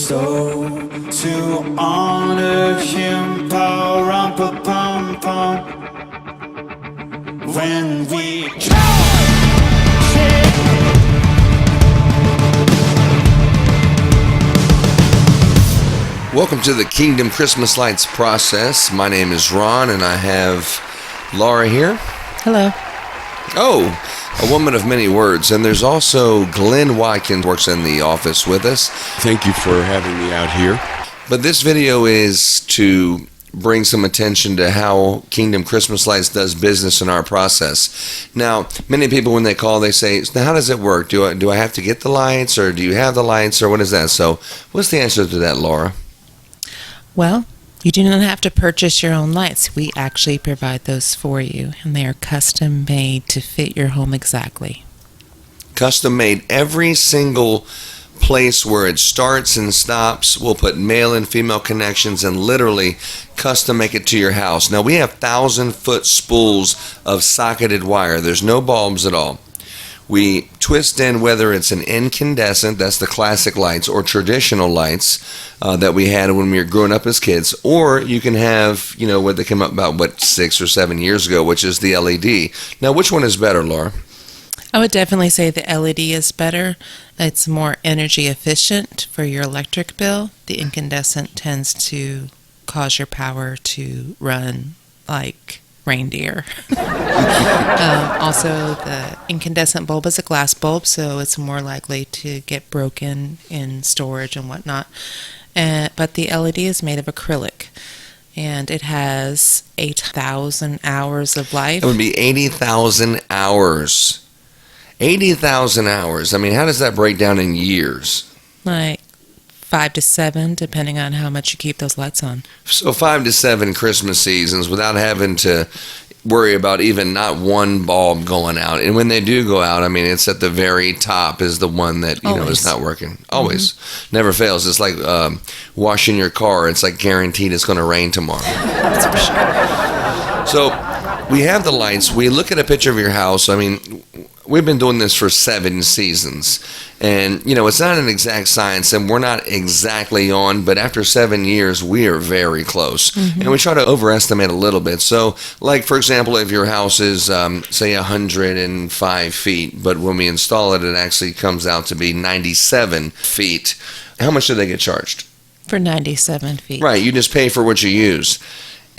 So to honor him, pa-rum-pa-pum-pum, when we Welcome to the Kingdom Christmas Lights process. My name is Ron, and I have Laura here. Hello. Oh, a woman of many words. And there's also Glenn Watkins works in the office with us. Thank you for having me out here. But this video is to bring some attention to how Kingdom Christmas Lights does business in our process. Now, many people when they call, they say, now how does it work? Do I have to get the lights, or do you have the lights, or what is that? So what's the answer to that, Laura? Well, you do not have to purchase your own lights. We actually provide those for you, and they are custom made to fit your home exactly. Custom made. Every single place where it starts and stops, we'll put male and female connections and literally custom make it to your house. Now, we have 1,000-foot spools of socketed wire. There's no bulbs at all. We twist in whether it's an incandescent, that's the classic lights, or traditional lights that we had when we were growing up as kids, or you can have, what they came up about, 6 or 7 years ago, which is the LED. Now, which one is better, Laura? I would definitely say the LED is better. It's more energy efficient for your electric bill. The incandescent tends to cause your power to run like reindeer. Also, the incandescent bulb is a glass bulb, so it's more likely to get broken in storage and whatnot. But the LED is made of acrylic, and it has 8,000 hours of life. It would be 80,000 hours. 80,000 hours. I mean, how does that break down in years? Like 5 to 7, depending on how much you keep those lights on. So 5 to 7 Christmas seasons without having to worry about even not one bulb going out. And when they do go out, I mean, it's at the very top is the one that, is not working. Always. Mm-hmm. Never fails. It's like washing your car. It's like guaranteed it's going to rain tomorrow. That's for sure. So we have the lights. We look at a picture of your house. I mean, we've been doing this for 7 seasons, and it's not an exact science, and we're not exactly on, but after 7 years, we are very close, and we try to overestimate a little bit. So, like, for example, if your house is, say, 105 feet, but when we install it, it actually comes out to be 97 feet, how much do they get charged? For 97 feet. Right, you just pay for what you use.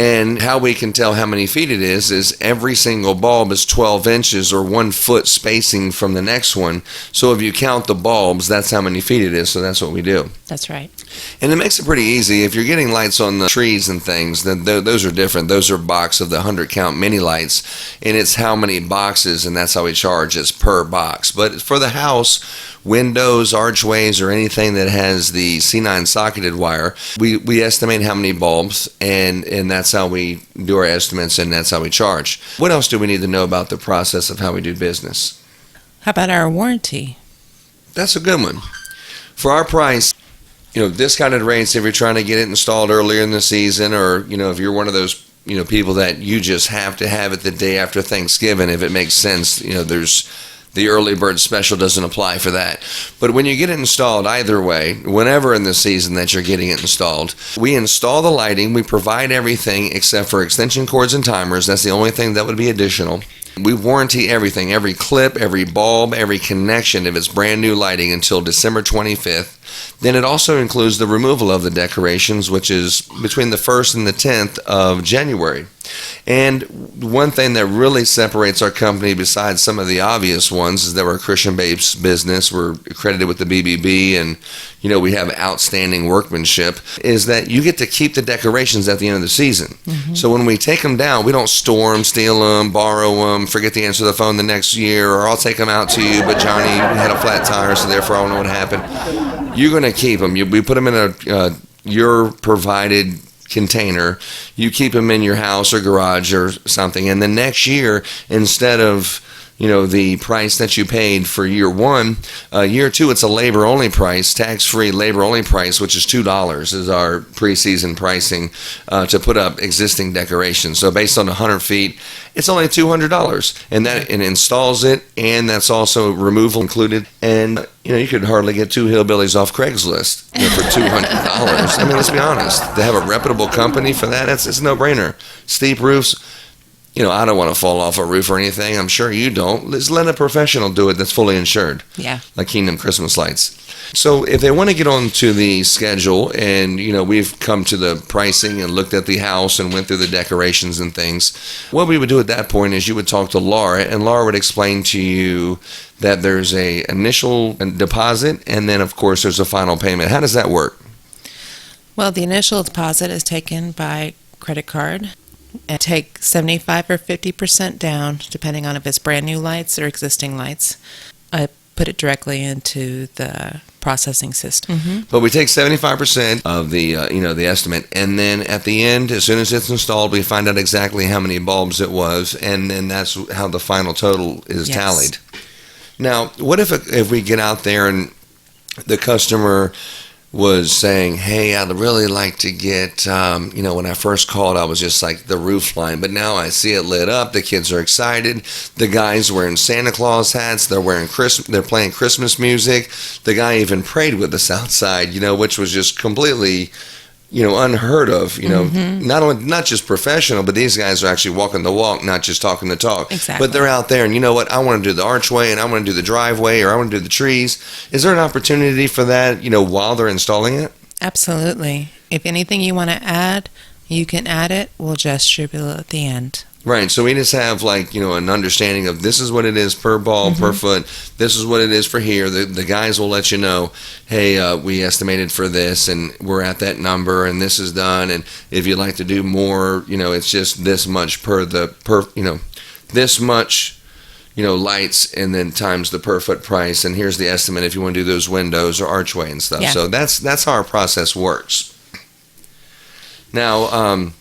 And how we can tell how many feet it is every single bulb is 12 inches or 1 foot spacing from the next one. So if you count the bulbs, that's how many feet it is. So that's what we do. That's right. And it makes it pretty easy. If you're getting lights on the trees and things, then those are different. Those are box of the 100 count mini lights. And it's how many boxes, and that's how we charge. It's per box. But for the house, windows, archways, or anything that has the C9 socketed wire, we estimate how many bulbs, and that's how we do our estimates, and that's how we charge. What else do we need to know about the process of how we do business? How about our warranty? That's a good one. For our price, discounted rates if you're trying to get it installed earlier in the season, or, if you're one of those, people that you just have to have it the day after Thanksgiving, if it makes sense, there's the early bird special doesn't apply for that. But when you get it installed, either way, whenever in the season that you're getting it installed, we install the lighting, we provide everything except for extension cords and timers. That's the only thing that would be additional. We warranty everything, every clip, every bulb, every connection if it's brand new lighting until December 25th. Then it also includes the removal of the decorations, which is between the 1st and the 10th of January. And one thing that really separates our company besides some of the obvious ones is that we're a Christian-based business. We're accredited with the BBB, and we have outstanding workmanship, is that you get to keep the decorations at the end of the season. So when we take them down, we don't store them, steal them, borrow them, forget to answer the phone the next year, or I'll take them out to you, but Johnny had a flat tire, so therefore I don't know what happened. You're going to keep them. We put them in your provided container. You keep them in your house or garage or something, and the next year, instead of the price that you paid for year one. Year two, it's a labor-only price, tax-free labor-only price, which is $2 is our preseason pricing to put up existing decorations. So based on 100 feet, it's only $200, and that it installs it, and that's also removal included. And you could hardly get two hillbillies off Craigslist for $200. I mean, let's be honest. To have a reputable company for that, it's a no-brainer. Steep roofs. I don't want to fall off a roof or anything. I'm sure you don't. Let's let a professional do it that's fully insured. Yeah. Like Kingdom Christmas Lights. So if they want to get on to the schedule, and, we've come to the pricing and looked at the house and went through the decorations and things, what we would do at that point is you would talk to Laura, and Laura would explain to you that there's a initial deposit, and then, of course, there's a final payment. How does that work? Well, the initial deposit is taken by credit card. And take 75 or 50% down, depending on if it's brand new lights or existing lights. I put it directly into the processing system. But we take 75% of the the estimate, and then at the end, as soon as it's installed, we find out exactly how many bulbs it was, and then that's how the final total is tallied. Now, what if we get out there and the customer was saying, hey, I'd really like to get, when I first called, I was just like the roof line, but now I see it lit up. The kids are excited. The guys wearing Santa Claus hats. They're playing Christmas music. The guy even prayed with us outside, which was just completely, unheard of. Not just professional, but these guys are actually walking the walk, not just talking the talk. Exactly. But they're out there, and you know what? I want to do the archway, and I want to do the driveway, or I want to do the trees. Is there an opportunity for that, while they're installing it? Absolutely. If anything you want to add, you can add it. We'll just distribute it at the end. Right, so we just have an understanding of this is what it is per ball, per foot. This is what it is for here. The guys will let you know, hey, we estimated for this, and we're at that number, and this is done. And if you'd like to do more, it's just this much this much, lights, and then times the per foot price. And here's the estimate if you want to do those windows or archway and stuff. Yeah. So that's how our process works. Now,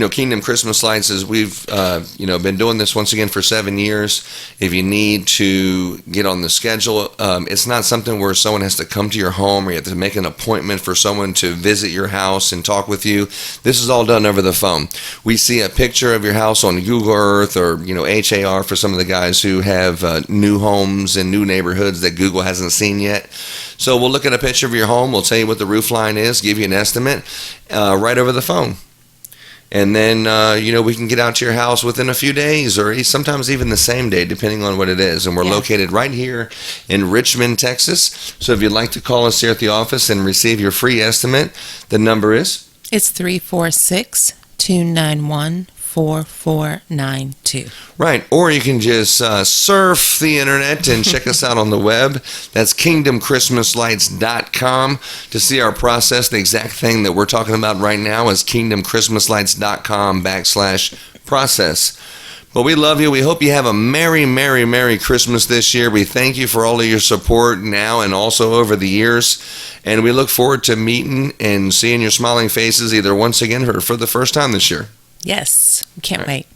Kingdom Christmas Lights is we've been doing this once again for 7 years. If you need to get on the schedule, it's not something where someone has to come to your home or you have to make an appointment for someone to visit your house and talk with you. This is all done over the phone. We see a picture of your house on Google Earth or HAR for some of the guys who have new homes and new neighborhoods that Google hasn't seen yet. So we'll look at a picture of your home. We'll tell you what the roof line is, give you an estimate right over the phone. And then, we can get out to your house within a few days or sometimes even the same day, depending on what it is. And we're located right here in Richmond, Texas. So if you'd like to call us here at the office and receive your free estimate, the number is? It's 346-291-4492. Right. Or you can just surf the internet and check us out on the web. That's kingdomchristmaslights.com to see our process. The exact thing that we're talking about right now is kingdomchristmaslights.com/process. But we love you. We hope you have a Merry, Merry, Merry Christmas this year. We thank you for all of your support now and also over the years. And we look forward to meeting and seeing your smiling faces either once again or for the first time this year. Yes. Can't wait.